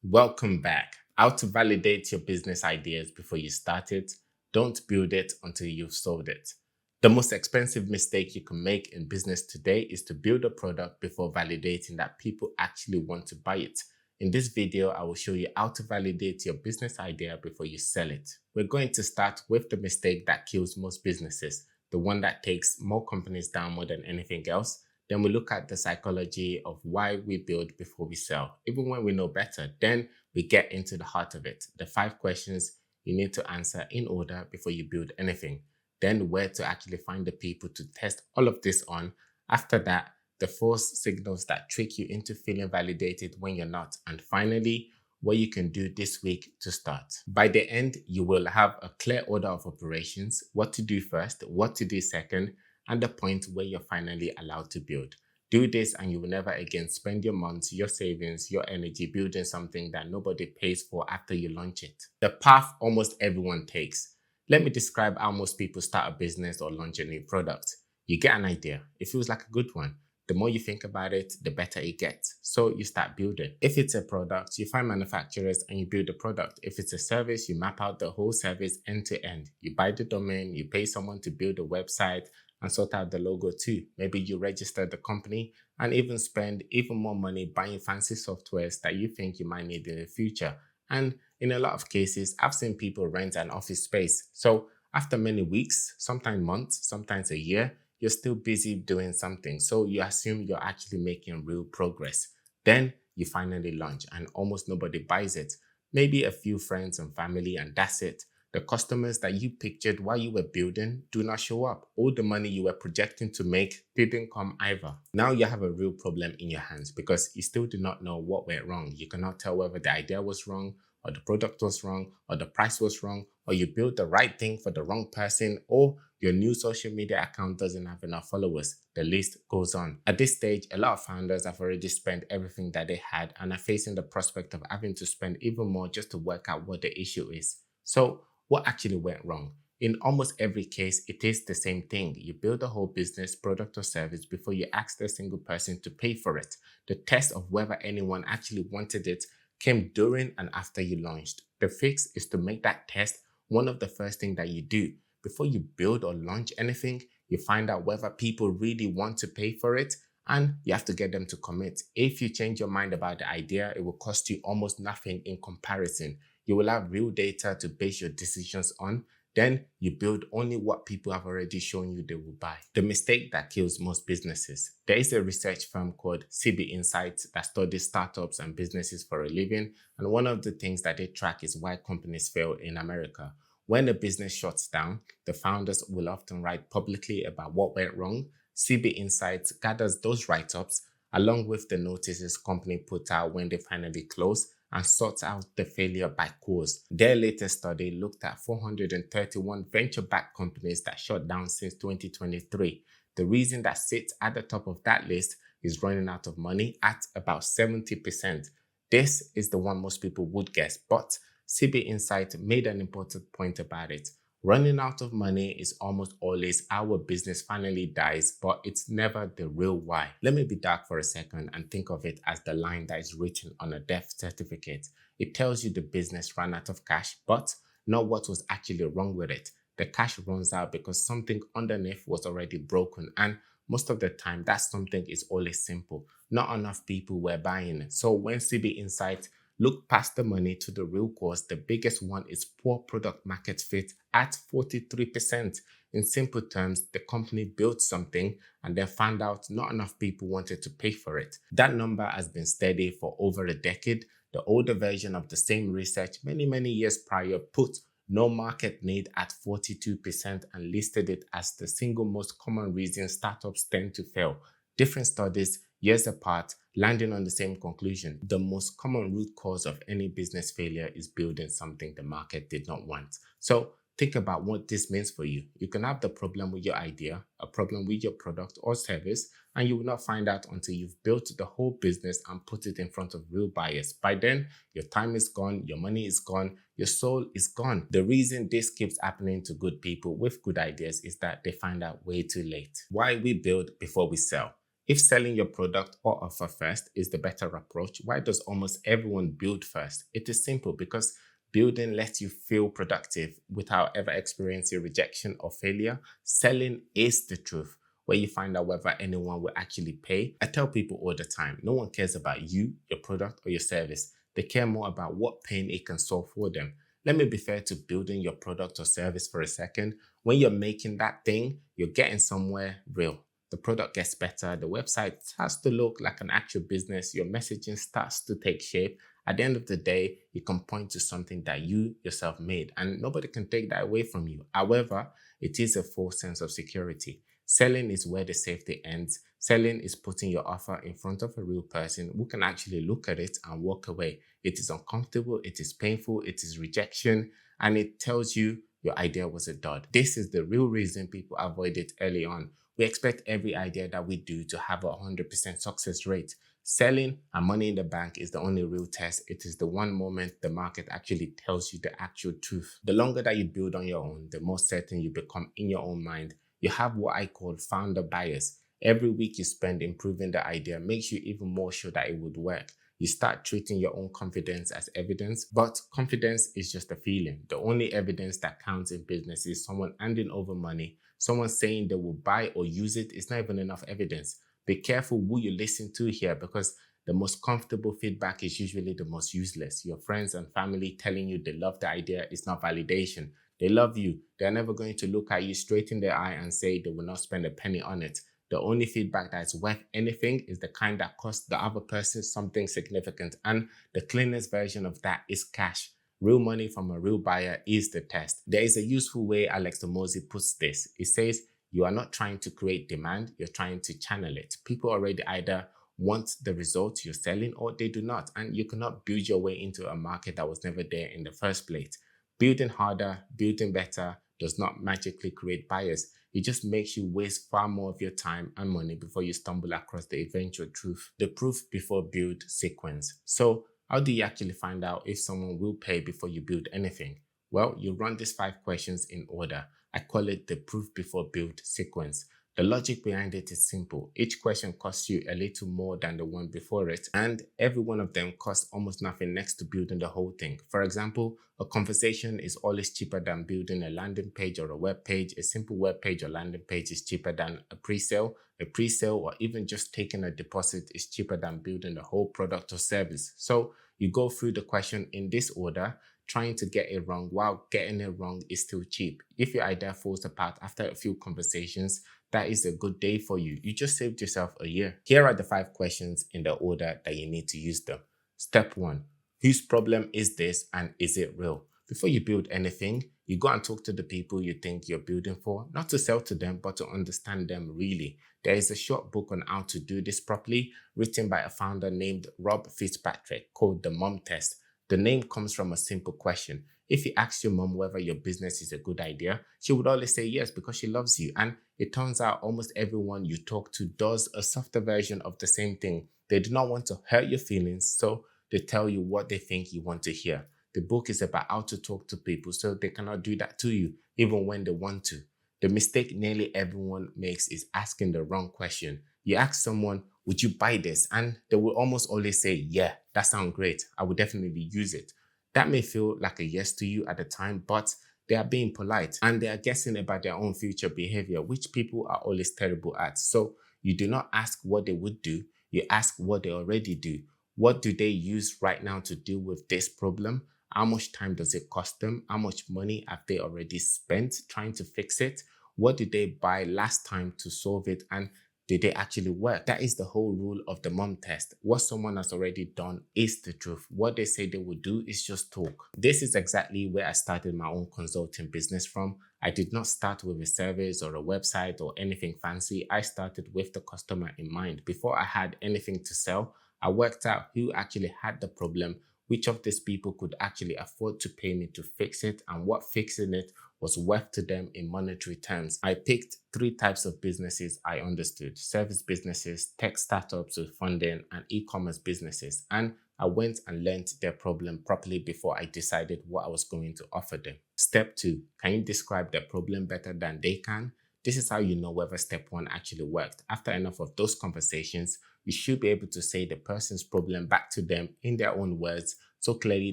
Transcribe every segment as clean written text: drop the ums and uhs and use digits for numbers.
Welcome back. How to validate your business ideas before you start it. Don't build it until you've sold it. The most expensive mistake you can make in business today is to build a product before validating that people actually want to buy it. In this video, I will show you how to validate your business idea before you sell it. We're going to start with the mistake that kills most businesses, the one that takes more companies down more than anything else. Then we look at the psychology of why we build before we sell. Even when we know better, then we get into the heart of it. The 5 questions you need to answer in order before you build anything. Then where to actually find the people to test all of this on. After that, the 4 signals that trick you into feeling validated when you're not. And finally, what you can do this week to start. By the end, you will have a clear order of operations, what to do first, what to do second, and the point where you're finally allowed to build. Do this and you will never again spend your months, your savings, your energy building something that nobody pays for after you launch it. The path almost everyone takes. Let me describe how most people start a business or launch a new product. You get an idea. It feels like a good one. The more you think about it, the better it gets. So you start building. If it's a product, you find manufacturers and you build the product. If it's a service, you map out the whole service end to end. You buy the domain, you pay someone to build a website, and sort out the logo too. Maybe you register the company and even spend even more money buying fancy softwares that you think you might need in the future. And in a lot of cases, I've seen people rent an office space. So after many weeks, sometimes months, sometimes a year, you're still busy doing something. So you assume you're actually making real progress. Then you finally launch and almost nobody buys it. Maybe a few friends and family, and that's it. The customers that you pictured while you were building do not show up. All the money you were projecting to make didn't come either. Now you have a real problem in your hands because you still do not know what went wrong. You cannot tell whether the idea was wrong, or the product was wrong, or the price was wrong, or you built the right thing for the wrong person, or your new social media account doesn't have enough followers. The list goes on. At this stage, a lot of founders have already spent everything that they had and are facing the prospect of having to spend even more just to work out what the issue is. So, what actually went wrong? In almost every case, it is the same thing. You build a whole business, product, or service before you ask a single person to pay for it. The test of whether anyone actually wanted it came during and after you launched. The fix is to make that test one of the first things that you do. Before you build or launch anything, you find out whether people really want to pay for it, and you have to get them to commit. If you change your mind about the idea, it will cost you almost nothing in comparison. You will have real data to base your decisions on. Then you build only what people have already shown you they will buy. The mistake that kills most businesses. There is a research firm called CB Insights that studies startups and businesses for a living. And one of the things that they track is why companies fail in America. When a business shuts down, the founders will often write publicly about what went wrong. CB Insights gathers those write-ups along with the notices company put out when they finally close and sorts out the failure by cause. Their latest study looked at 431 venture-backed companies that shut down since 2023. The reason that sits at the top of that list is running out of money at about 70%. This is the one most people would guess, but CB Insight made an important point about it. Running out of money is almost always how a business finally dies, but it's never the real why. Let me be dark for a second and think of it as the line that is written on a death certificate. It tells you the business ran out of cash, but not what was actually wrong with it. The cash runs out because something underneath was already broken, and most of the time that something is always simple. Not enough people were buying it. So when CB Insight look past the money to the real cause, the biggest one is poor product market fit at 43%. In simple terms, the company built something and then found out not enough people wanted to pay for it. That number has been steady for over a decade. The older version of the same research many years prior put no market need at 42% and listed it as the single most common reason startups tend to fail. Different studies, years apart, landing on the same conclusion. The most common root cause of any business failure is building something the market did not want. So think about what this means for you. You can have the problem with your idea, a problem with your product or service, and you will not find out until you've built the whole business and put it in front of real buyers. By then, your time is gone, your money is gone, your soul is gone. The reason this keeps happening to good people with good ideas is that they find out way too late. Why we build before we sell. If selling your product or offer first is the better approach, why does almost everyone build first? It is simple because building lets you feel productive without ever experiencing rejection or failure. Selling is the truth, where you find out whether anyone will actually pay. I tell people all the time, no one cares about you, your product, or your service. They care more about what pain it can solve for them. Let me be fair to building your product or service for a second. When you're making that thing, you're getting somewhere real. The product gets better, the website starts to look like an actual business, your messaging starts to take shape. At the end of the day, you can point to something that you yourself made, and nobody can take that away from you. However, it is a false sense of security. Selling is where the safety ends. Selling is putting your offer in front of a real person who can actually look at it and walk away. It is uncomfortable, it is painful, it is rejection, and it tells you your idea was a dud. This is the real reason people avoid it early on. We expect every idea that we do to have a 100% success rate. Selling and money in the bank is the only real test. It is the one moment the market actually tells you the actual truth. The longer that you build on your own, the more certain you become in your own mind. You have what I call founder bias. Every week you spend improving the idea makes you even more sure that it would work. You start treating your own confidence as evidence, but confidence is just a feeling. The only evidence that counts in business is someone handing over money. Someone saying they will buy or use it is not even enough evidence. Be careful who you listen to here, because the most comfortable feedback is usually the most useless. Your friends and family telling you they love the idea is not validation. They love you. They're never going to look at you straight in the eye and say they will not spend a penny on it. The only feedback that's worth anything is the kind that costs the other person something significant. And the cleanest version of that is cash. Real money from a real buyer is the test. There is a useful way Alex Domosi puts this. It says, you are not trying to create demand, you're trying to channel it. People already either want the results you're selling or they do not. And you cannot build your way into a market that was never there in the first place. Building harder, building better does not magically create buyers. It just makes you waste far more of your time and money before you stumble across the eventual truth. The proof before build sequence. So how do you actually find out if someone will pay before you build anything? Well, you run these 5 questions in order. I call it the proof before build sequence. The logic behind it is simple. Each question costs you a little more than the one before it, and every one of them costs almost nothing next to building the whole thing. For example, a conversation is always cheaper than building a landing page or a web page. A simple web page or landing page is cheaper than a pre-sale. A pre-sale or even just taking a deposit is cheaper than building the whole product or service. So you go through the question in this order. Trying to get it wrong while getting it wrong is still cheap. If your idea falls apart after a few conversations, that is a good day for you. You just saved yourself a year. Here are the 5 questions in the order that you need to use them. Step 1. Whose problem is this and is it real? Before you build anything, you go and talk to the people you think you're building for, not to sell to them, but to understand them really. There is a short book on how to do this properly, written by a founder named Rob Fitzpatrick, called The Mom Test. The name comes from a simple question. If you ask your mom whether your business is a good idea, she would always say yes because she loves you. And it turns out almost everyone you talk to does a softer version of the same thing. They do not want to hurt your feelings, so they tell you what they think you want to hear. The book is about how to talk to people so they cannot do that to you, even when they want to. The mistake nearly everyone makes is asking the wrong question. You ask someone, would you buy this? And they will almost always say, yeah, that sounds great. I would definitely use it. That may feel like a yes to you at the time, but they are being polite and they are guessing about their own future behavior, which people are always terrible at. So you do not ask what they would do. You ask what they already do. What do they use right now to deal with this problem? How much time does it cost them? How much money have they already spent trying to fix it? What did they buy last time to solve it? And did they actually work? That is the whole rule of the mom test. What someone has already done is the truth. What they say they will do is just talk. This is exactly where I started my own consulting business from. I did not start with a service or a website or anything fancy. I started with the customer in mind. Before I had anything to sell, I worked out who actually had the problem, which of these people could actually afford to pay me to fix it, and what fixing it was worth to them in monetary terms. I picked 3 types of businesses I understood: service businesses, tech startups with funding, and e-commerce businesses. And I went and learned their problem properly before I decided what I was going to offer them. Step 2, can you describe their problem better than they can? This is how you know whether step one actually worked. After enough of those conversations, you should be able to say the person's problem back to them in their own words so clearly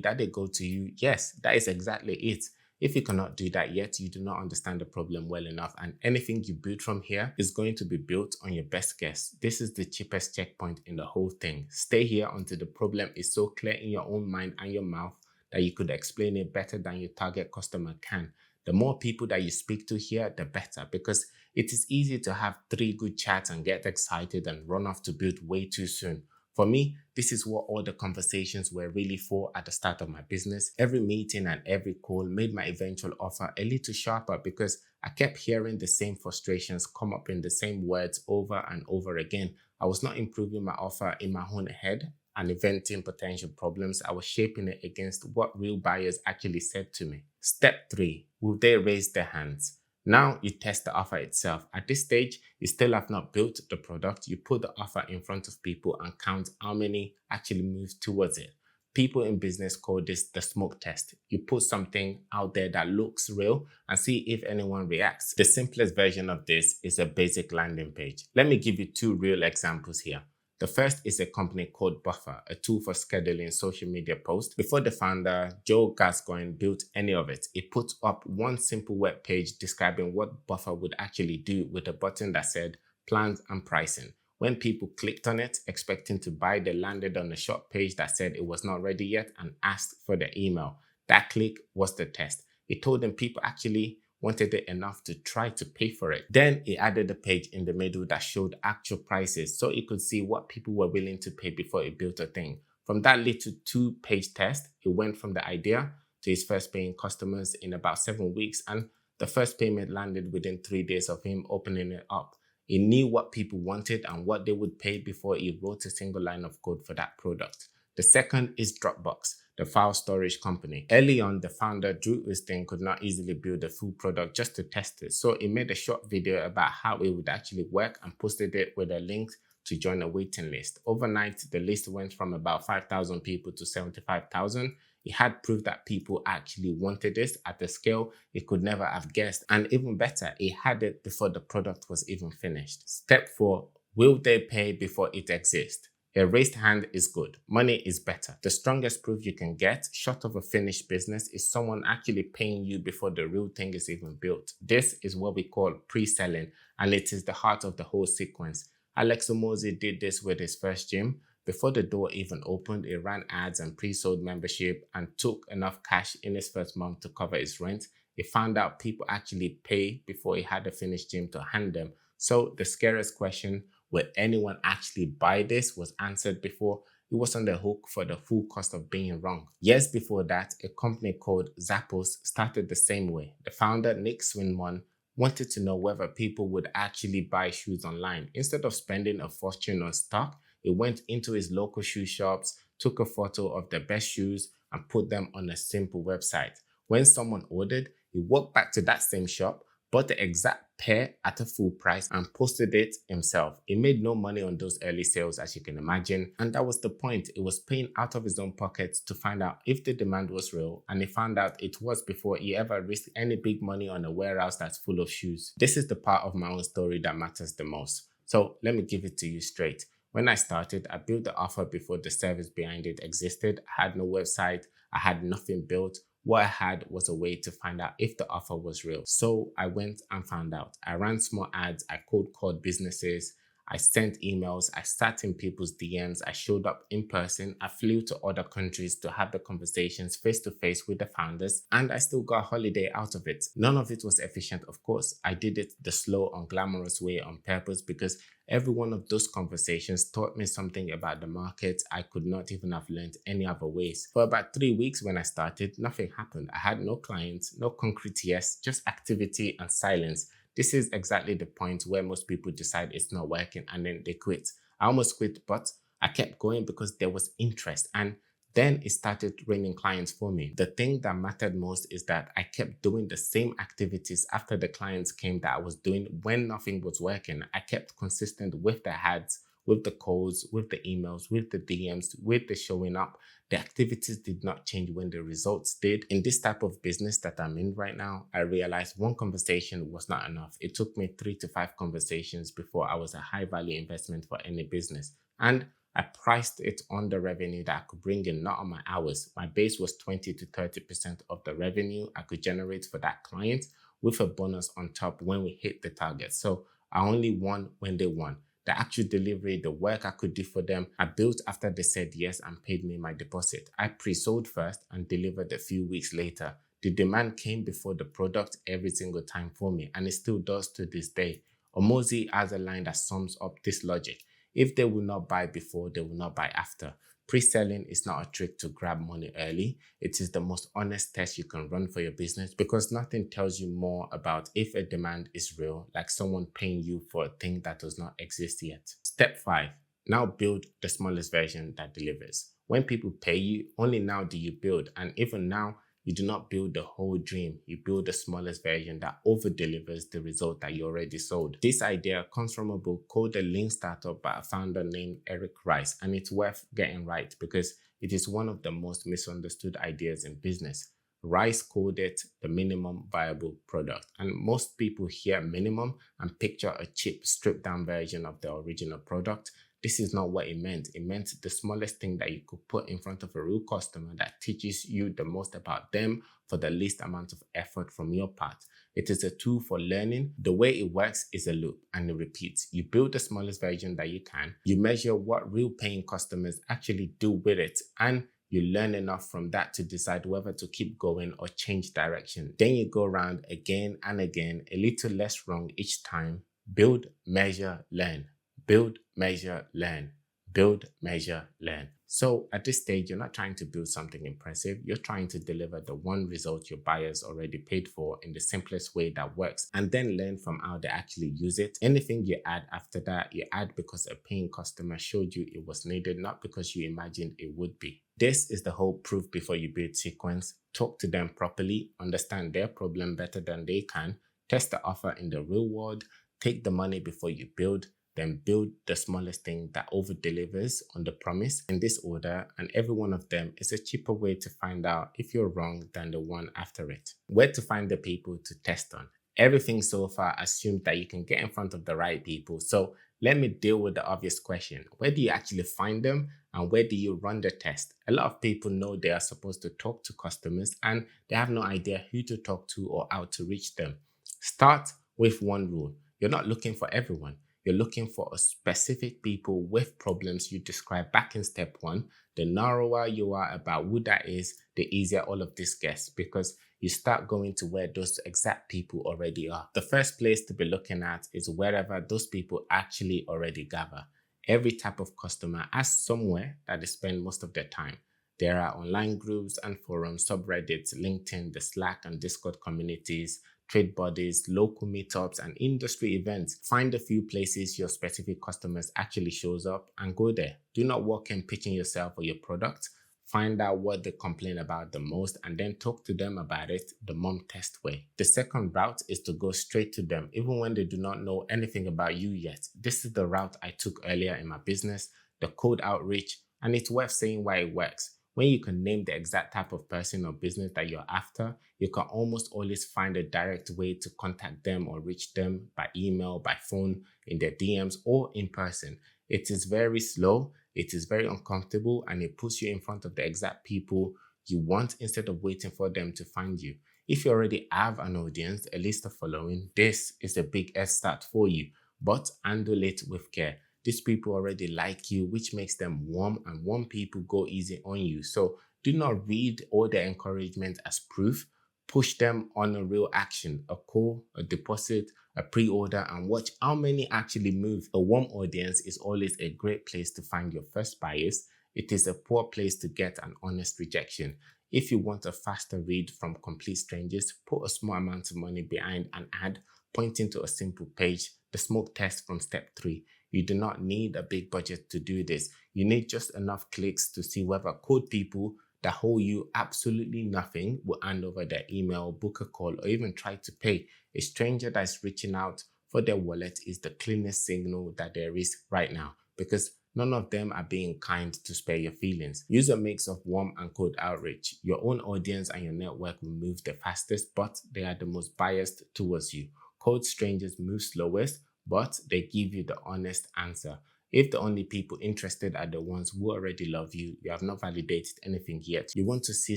that they go to you, yes, that is exactly it. If you cannot do that yet, you do not understand the problem well enough, and anything you build from here is going to be built on your best guess. This is the cheapest checkpoint in the whole thing. Stay here until the problem is so clear in your own mind and your mouth that you could explain it better than your target customer can. The more people that you speak to here, the better, because it is easy to have 3 good chats and get excited and run off to build way too soon. For me, this is what all the conversations were really for at the start of my business. Every meeting and every call made my eventual offer a little sharper because I kept hearing the same frustrations come up in the same words over and over again. I was not improving my offer in my own head and inventing potential problems. I was shaping it against what real buyers actually said to me. Step 3, will they raise their hands? Now you test the offer itself. At this stage, you still have not built the product. You put the offer in front of people and count how many actually move towards it. People in business call this the smoke test. You put something out there that looks real and see if anyone reacts. The simplest version of this is a basic landing page. Let me give you 2 real examples here. The first is a company called Buffer, a tool for scheduling social media posts. Before the founder, Joe Gascoigne, built any of it, he put up one simple web page describing what Buffer would actually do with a button that said plans and pricing. When people clicked on it, expecting to buy, they landed on a short page that said it was not ready yet and asked for their email. That click was the test. It told them people actually wanted it enough to try to pay for it. Then he added a page in the middle that showed actual prices so he could see what people were willing to pay before he built a thing. From that little 2-page test, he went from the idea to his first paying customers in about 7 weeks, and the first payment landed within 3 days of him opening it up. He knew what people wanted and what they would pay before he wrote a single line of code for that product. The second is Dropbox, the file storage company. Early on, the founder, Drew Ustin, could not easily build a full product just to test it. So he made a short video about how it would actually work and posted it with a link to join a waiting list. Overnight, the list went from about 5,000 people to 75,000. He had proof that people actually wanted this at a scale he could never have guessed. And even better, he had it before the product was even finished. Step 4, will they pay before it exists? A raised hand is good. Money is better. The strongest proof you can get, short of a finished business, is someone actually paying you before the real thing is even built. This is what we call pre-selling, and it is the heart of the whole sequence. Alex Omozi did this with his first gym. Before the door even opened, he ran ads and pre-sold membership and took enough cash in his first month to cover his rent. He found out people actually pay before he had a finished gym to hand them. So the scariest question, will anyone actually buy this, was answered before he was on the hook for the full cost of being wrong. Years before that, a company called Zappos started the same way. The founder, Nick Swinmurn, wanted to know whether people would actually buy shoes online. Instead of spending a fortune on stock, he went into his local shoe shops, took a photo of the best shoes, and put them on a simple website. When someone ordered, he walked back to that same shop, bought the exact pair at a full price, and posted it himself. He made no money on those early sales, as you can imagine, and that was the point. He was paying out of his own pockets to find out if the demand was real, and he found out it was before he ever risked any big money on a warehouse that's full of shoes. This is the part of my own story that matters the most. So let me give it to you straight. When I started, I built the offer before the service behind it existed. I had no website. I had nothing built. What I had was a way to find out if the offer was real. So I went and found out. I ran small ads. I cold called businesses. I sent emails. I sat in people's DMs. I showed up in person. I flew to other countries to have the conversations face to face with the founders, and I still got a holiday out of it. None of it was efficient, of course. I did it the slow, unglamorous way on purpose because every one of those conversations taught me something about the market I could not even have learned any other ways. For about 3 weeks when I started, nothing happened. I had no clients, no concrete yes, just activity and silence. This is exactly the point where most people decide it's not working and then they quit. I almost quit, but I kept going because there was interest, and then it started raining clients for me. The thing that mattered most is that I kept doing the same activities after the clients came that I was doing when nothing was working. I kept consistent with the ads, with the calls, with the emails, with the DMs, with the showing up. The activities did not change when the results did. In this type of business that I'm in right now, I realized one conversation was not enough. It took me 3 to 5 conversations before I was a high value investment for any business. And I priced it on the revenue that I could bring in, not on my hours. My base was 20 to 30% of the revenue I could generate for that client, with a bonus on top when we hit the target. So I only won when they won. The actual delivery, the work I could do for them, I built after they said yes and paid me my deposit. I pre-sold first and delivered a few weeks later. The demand came before the product every single time for me, and it still does to this day. Omozi has a line that sums up this logic. If they will not buy before, they will not buy after. Pre-selling is not a trick to grab money early. It is the most honest test you can run for your business, because nothing tells you more about if a demand is real, like someone paying you for a thing that does not exist yet. Step 5. Now build the smallest version that delivers. When people pay you, only now do you build, and even now, you do not build the whole dream. You build the smallest version that over-delivers the result that you already sold. This idea comes from a book called The Lean Startup by a founder named Eric Rice, and it's worth getting right because it is one of the most misunderstood ideas in business. Rice called it the minimum viable product, and most people hear minimum and picture a cheap, stripped-down version of the original product. This is not what it meant. It meant the smallest thing that you could put in front of a real customer that teaches you the most about them for the least amount of effort from your part. It is a tool for learning. The way it works is a loop and it repeats. You build the smallest version that you can. You measure what real paying customers actually do with it, and you learn enough from that to decide whether to keep going or change direction. Then you go around again and again, a little less wrong each time. Build, measure, learn. Build, measure, learn. Build, measure, learn. So at this stage, you're not trying to build something impressive. You're trying to deliver the one result your buyers already paid for in the simplest way that works, and then learn from how they actually use it. Anything you add after that, you add because a paying customer showed you it was needed, not because you imagined it would be. This is the whole proof before you build sequence. Talk to them properly, understand their problem better than they can, test the offer in the real world, take the money before you build, then build the smallest thing that over-delivers on the promise in this order, and every one of them is a cheaper way to find out if you're wrong than the one after it. Where to find the people to test on? Everything so far assumes that you can get in front of the right people, so let me deal with the obvious question. Where do you actually find them, and where do you run the test? A lot of people know they are supposed to talk to customers and they have no idea who to talk to or how to reach them. Start with one rule. You're not looking for everyone. You're looking for a specific people with problems you described back in step 1. The narrower you are about who that is, the easier all of this gets, because you start going to where those exact people already are. The first place to be looking at is wherever those people actually already gather. Every type of customer has somewhere that they spend most of their time. There are online groups and forums, subreddits, LinkedIn, the Slack and Discord communities, trade bodies, local meetups, and industry events. Find a few places your specific customers actually shows up and go there. Do not walk in pitching yourself or your product. Find out what they complain about the most and then talk to them about it the mom test way. The second route is to go straight to them, even when they do not know anything about you yet. This is the route I took earlier in my business, the cold outreach, and it's worth saying why it works. When you can name the exact type of person or business that you're after, you can almost always find a direct way to contact them or reach them by email, by phone, in their DMs, or in person. It is very slow, it is very uncomfortable, and it puts you in front of the exact people you want instead of waiting for them to find you. If you already have an audience, a list of following, this is a big head start for you, but handle it with care. These people already like you, which makes them warm, and warm people go easy on you. So do not read all their encouragement as proof. Push them on a real action, a call, a deposit, a pre-order, and watch how many actually move. A warm audience is always a great place to find your first buyers. It is a poor place to get an honest rejection. If you want a faster read from complete strangers, put a small amount of money behind an ad pointing to a simple page, the smoke test from step 3. You do not need a big budget to do this. You need just enough clicks to see whether cold people that owe you absolutely nothing will hand over their email, book a call, or even try to pay. A stranger that is reaching out for their wallet is the cleanest signal that there is right now. because none of them are being kind to spare your feelings. Use a mix of warm and cold outreach. Your own audience and your network will move the fastest, but they are the most biased towards you. Cold strangers move slowest, but they give you the honest answer. If the only people interested are the ones who already love you, you have not validated anything yet. You want to see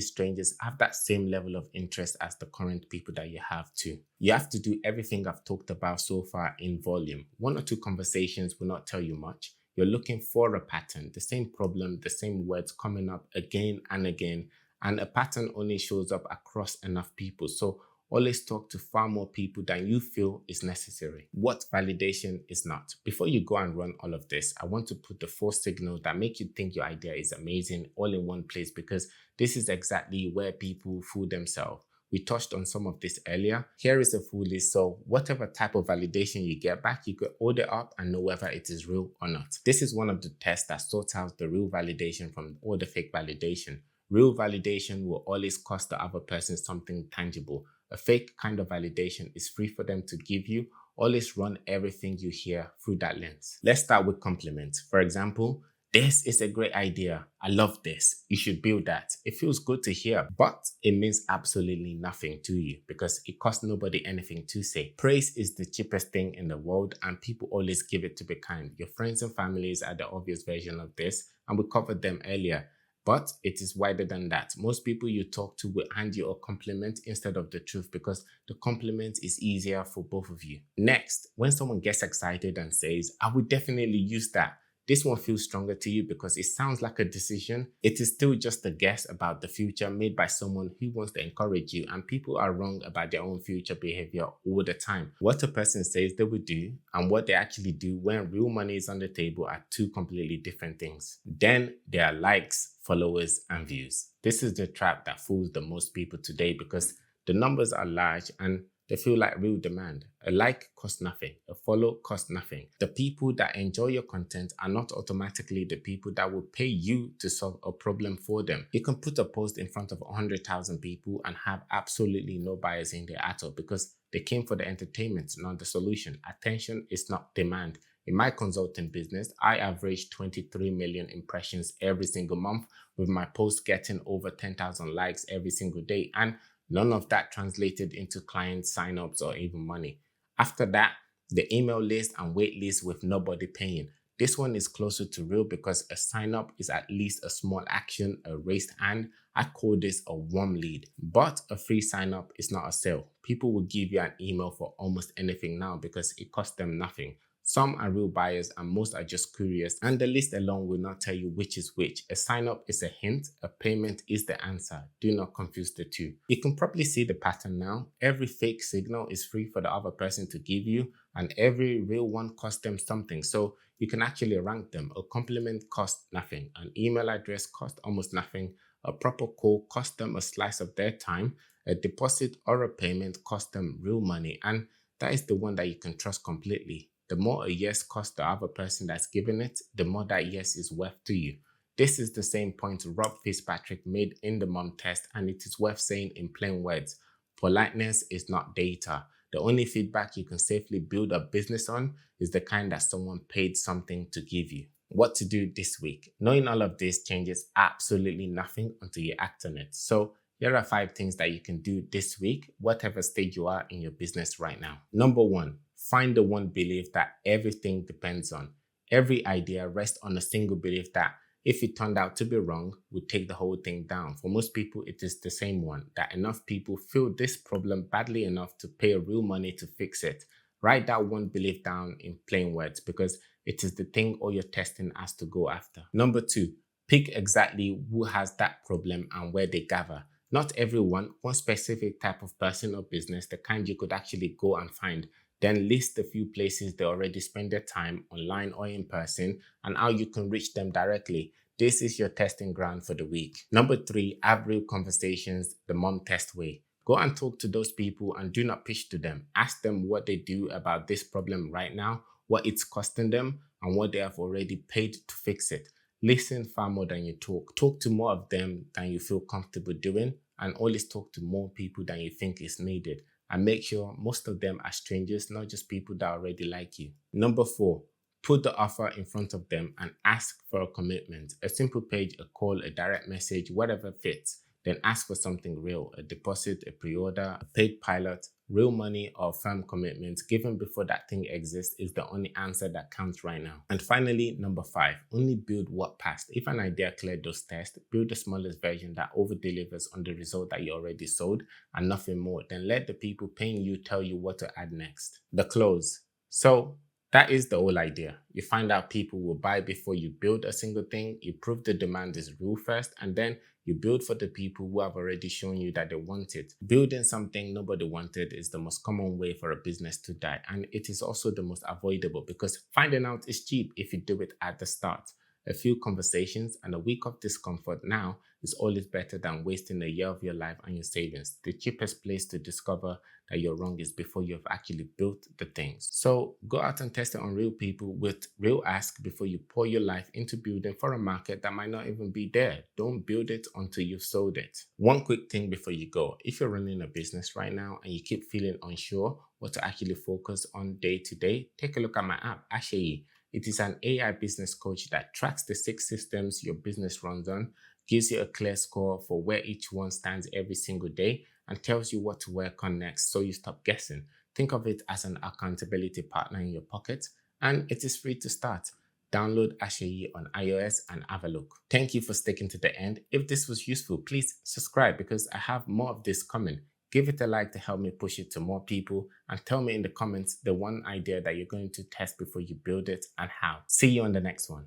strangers have that same level of interest as the current people that you have too. You have to do everything I've talked about so far in volume. One or two conversations will not tell you much. You're looking for a pattern, the same problem, the same words coming up again and again, and a pattern only shows up across enough people. So always talk to far more people than you feel is necessary. What validation is not. Before you go and run all of this, I want to put the 4 signals that make you think your idea is amazing all in one place, because this is exactly where people fool themselves. We touched on some of this earlier. Here is a full list, so whatever type of validation you get back, you could hold it up and know whether it is real or not. This is one of the tests that sorts out the real validation from all the fake validation. Real validation will always cost the other person something tangible. A fake kind of validation is free for them to give you. Always run everything you hear through that lens. Let's start with compliments. For example, this is a great idea. I love this. You should build that. It feels good to hear, but it means absolutely nothing to you because it costs nobody anything to say. Praise is the cheapest thing in the world, and people always give it to be kind. Your friends and families are the obvious version of this, and we covered them earlier. But it is wider than that. Most people you talk to will hand you a compliment instead of the truth because the compliment is easier for both of you. Next, when someone gets excited and says, I would definitely use that, this one feels stronger to you because it sounds like a decision. It is still just a guess about the future made by someone who wants to encourage you, and people are wrong about their own future behavior all the time. What a person says they will do and what they actually do when real money is on the table are two completely different things. Then there are likes, followers, and views. This is the trap that fools the most people today because the numbers are large and they feel like real demand. A like costs nothing. A follow costs nothing. The people that enjoy your content are not automatically the people that will pay you to solve a problem for them. You can put a post in front of 100,000 people and have absolutely no bias in there at all because they came for the entertainment, not the solution. Attention is not demand. In my consulting business, I average 23 million impressions every single month, with my posts getting over 10,000 likes every single day. And none of that translated into client signups or even money. After that, the email list and wait list with nobody paying. This one is closer to real because a sign up is at least a small action, a raised hand. I call this a warm lead. But a free sign up is not a sale. People will give you an email for almost anything now because it costs them nothing. Some are real buyers and most are just curious, and the list alone will not tell you which is which. A sign up is a hint, a payment is the answer. Do not confuse the two. You can probably see the pattern now. Every fake signal is free for the other person to give you, and every real one costs them something. So you can actually rank them. A compliment costs nothing. An email address costs almost nothing. A proper call costs them a slice of their time. A deposit or a payment costs them real money, and that is the one that you can trust completely. The more a yes costs the other person that's giving it, the more that yes is worth to you. This is the same point Rob Fitzpatrick made in the mom test, and it is worth saying in plain words. Politeness is not data. The only feedback you can safely build a business on is the kind that someone paid something to give you. What to do this week? Knowing all of this changes absolutely nothing until you act on it. So here are 5 things that you can do this week, whatever stage you are in your business right now. Number 1. Find the one belief that everything depends on. Every idea rests on a single belief that if it turned out to be wrong, would take the whole thing down. For most people, it is the same one, that enough people feel this problem badly enough to pay real money to fix it. Write that one belief down in plain words because it is the thing all your testing has to go after. Number 2, pick exactly who has that problem and where they gather. Not everyone, one specific type of person or business, the kind you could actually go and find. Then list a few places they already spend their time, online or in person, and how you can reach them directly. This is your testing ground for the week. Number 3, have real conversations the mom test way. Go and talk to those people and do not pitch to them. Ask them what they do about this problem right now, what it's costing them, and what they have already paid to fix it. Listen far more than you talk. Talk to more of them than you feel comfortable doing, and always talk to more people than you think is needed. And make sure most of them are strangers, not just people that already like you. Number 4, Put the offer in front of them and ask for a commitment. A simple page, a call, a direct message, whatever fits. Then ask for something real, a deposit, a pre-order, a paid pilot. Real money or firm commitments given before that thing exists is the only answer that counts right now. And finally, number 5, only build what passed. If an idea cleared those tests, build the smallest version that over-delivers on the result that you already sold and nothing more. Then let the people paying you tell you what to add next. The close. So that is the whole idea. You find out people will buy before you build a single thing, you prove the demand is real first, and then you build for the people who have already shown you that they want it. Building something nobody wanted is the most common way for a business to die, and it is also the most avoidable because finding out is cheap if you do it at the start. A few conversations and a week of discomfort now is always better than wasting a year of your life and your savings. The cheapest place to discover that you're wrong is before you've actually built the things. So go out and test it on real people with real ask before you pour your life into building for a market that might not even be there. Don't build it until you've sold it. One quick thing before you go. If you're running a business right now and you keep feeling unsure what to actually focus on day to day, take a look at my app, Aseyi. It is an AI business coach that tracks the 6 systems your business runs on, gives you a clear score for where each one stands every single day, and tells you what to work on next so you stop guessing. Think of it as an accountability partner in your pocket, and it is free to start. Download Aseyi on iOS and have a look. Thank you for sticking to the end. If this was useful, please subscribe because I have more of this coming. Give it a like to help me push it to more people, and tell me in the comments the one idea that you're going to test before you build it and how. See you on the next one.